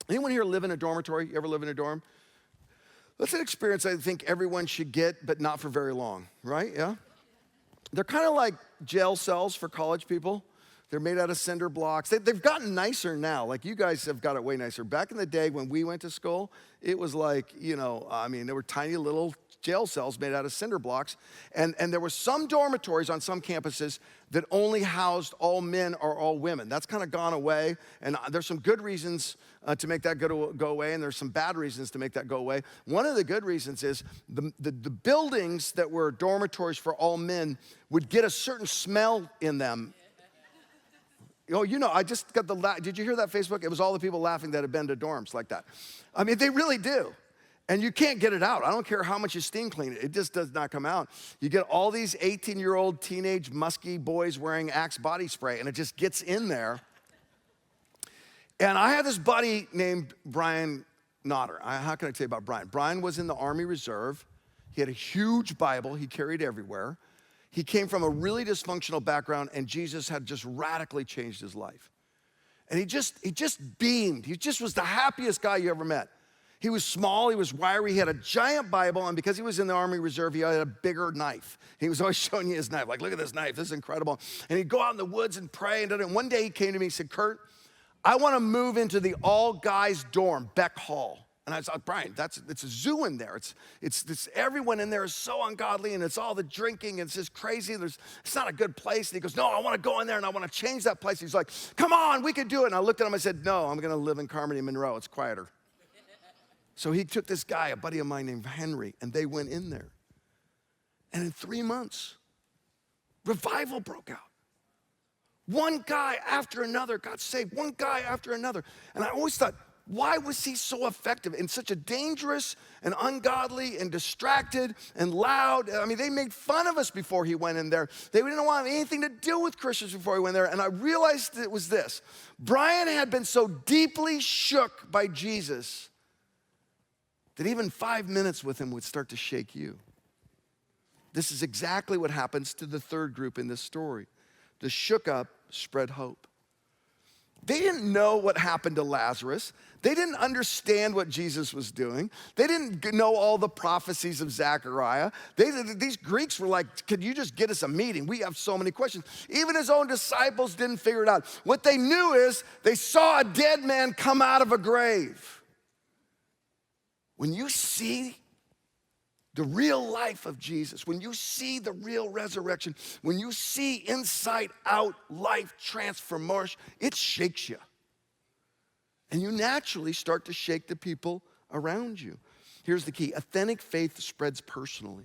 Anyone here live in a dormitory? You ever live in a dorm? That's an experience I think everyone should get, but not for very long, right? Yeah? They're kind of like jail cells for college people. They're made out of cinder blocks. They've gotten nicer now. Like, you guys have got it way nicer. Back in the day when we went to school, it was like, there were tiny little jail cells made out of cinder blocks. And there were some dormitories on some campuses that only housed all men or all women. That's kind of gone away. And there's some good reasons to make that go away, and there's some bad reasons to make that go away. One of the good reasons is the buildings that were dormitories for all men would get a certain smell in them. Oh, I just got did you hear that Facebook? It was all the people laughing that had been to dorms like that. I mean, they really do. And you can't get it out. I don't care how much you steam clean it. It just does not come out. You get all these 18-year-old teenage musky boys wearing Axe body spray, and it just gets in there. And I had this buddy named Brian Nodder. How can I tell you about Brian? Brian was in the Army Reserve. He had a huge Bible he carried everywhere. He came from a really dysfunctional background, and Jesus had just radically changed his life. And he just beamed. He just was the happiest guy you ever met. He was small, he was wiry, he had a giant Bible, and because he was in the Army Reserve, he had a bigger knife. He was always showing you his knife, like, look at this knife, this is incredible. And he'd go out in the woods and pray, and one day he came to me and said, Curt, I want to move into the all-guys dorm, Beck Hall. And I was like, Brian, it's a zoo in there. It's everyone in there is so ungodly, and it's all the drinking, and it's just crazy. It's not a good place. And he goes, no, I want to go in there, and I want to change that place. He's like, come on, we can do it. And I looked at him, I said, no, I'm going to live in Carmody, Monroe. It's quieter. So he took this guy, a buddy of mine named Henry, and they went in there. And in 3 months, revival broke out. One guy after another got saved, one guy after another. And I always thought, why was he so effective in such a dangerous and ungodly and distracted and loud? I mean, they made fun of us before he went in there. They didn't want anything to do with Christians before he went there. And I realized it was this. Brian had been so deeply shook by Jesus that even 5 minutes with him would start to shake you. This is exactly what happens to the third group in this story. The shook up spread hope. They didn't know what happened to Lazarus. They didn't understand what Jesus was doing. They didn't know all the prophecies of Zechariah. These Greeks were like, could you just get us a meeting? We have so many questions. Even his own disciples didn't figure it out. What they knew is they saw a dead man come out of a grave. When you see the real life of Jesus, when you see the real resurrection, when you see inside out life transformation, it shakes you. And you naturally start to shake the people around you. Here's the key. Authentic faith spreads personally.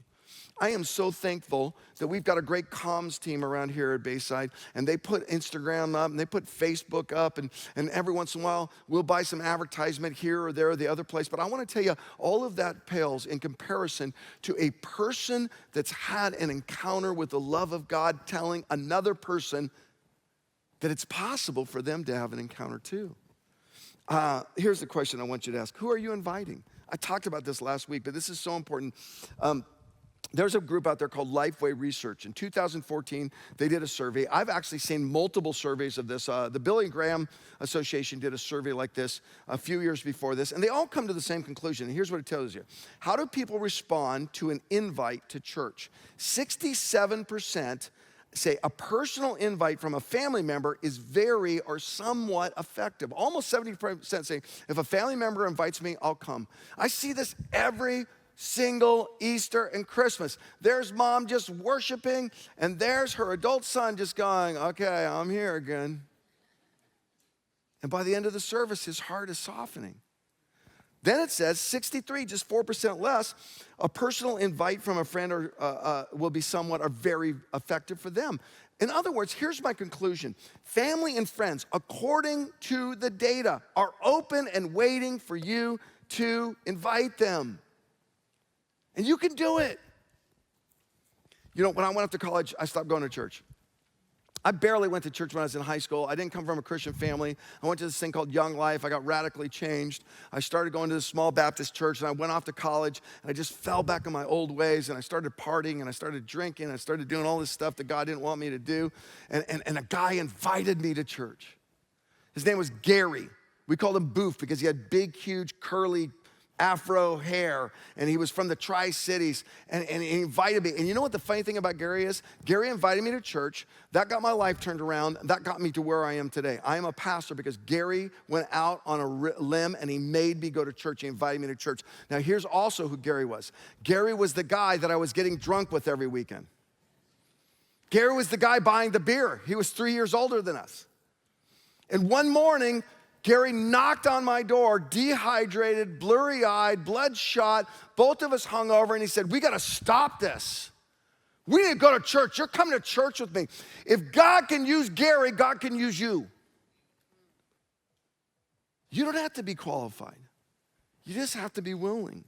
I am so thankful that we've got a great comms team around here at Bayside, and they put Instagram up and they put Facebook up, and every once in a while we'll buy some advertisement here or there or the other place. But I want to tell you, all of that pales in comparison to a person that's had an encounter with the love of God telling another person that it's possible for them to have an encounter too. Here's the question I want you to ask. Who are you inviting? I talked about this last week, but this is so important. There's a group out there called Lifeway Research. In 2014, they did a survey. I've actually seen multiple surveys of this. The Billy Graham Association did a survey like this a few years before this, and they all come to the same conclusion. And here's what it tells you. How do people respond to an invite to church? 67% say a personal invite from a family member is very or somewhat effective. Almost 70% say, if a family member invites me, I'll come. I see this every single Easter and Christmas. There's mom just worshiping, and there's her adult son just going, okay, I'm here again. And by the end of the service, his heart is softening. Then it says 63, just 4% less, a personal invite from a friend will be somewhat or very effective for them. In other words, here's my conclusion. Family and friends, according to the data, are open and waiting for you to invite them. And you can do it. You know, when I went off to college, I stopped going to church. I barely went to church when I was in high school. I didn't come from a Christian family. I went to this thing called Young Life. I got radically changed. I started going to this small Baptist church, and I went off to college, and I just fell back in my old ways, and I started partying, and I started drinking, and I started doing all this stuff that God didn't want me to do. And a guy invited me to church. His name was Gary. We called him Boof because he had big, huge, curly afro hair, and he was from the Tri-Cities, and he invited me. And you know what the funny thing about Gary is? Gary invited me to church. That got my life turned around. That got me to where I am today. I am a pastor because Gary went out on a limb, and he made me go to church. He invited me to church. Now, here's also who Gary was. Gary was the guy that I was getting drunk with every weekend. Gary was the guy buying the beer. He was 3 years older than us. And one morning, Gary knocked on my door, dehydrated, blurry-eyed, bloodshot, both of us hungover, and he said, we got to stop this. We need to go to church. You're coming to church with me. If God can use Gary, God can use you. You don't have to be qualified. You just have to be willing.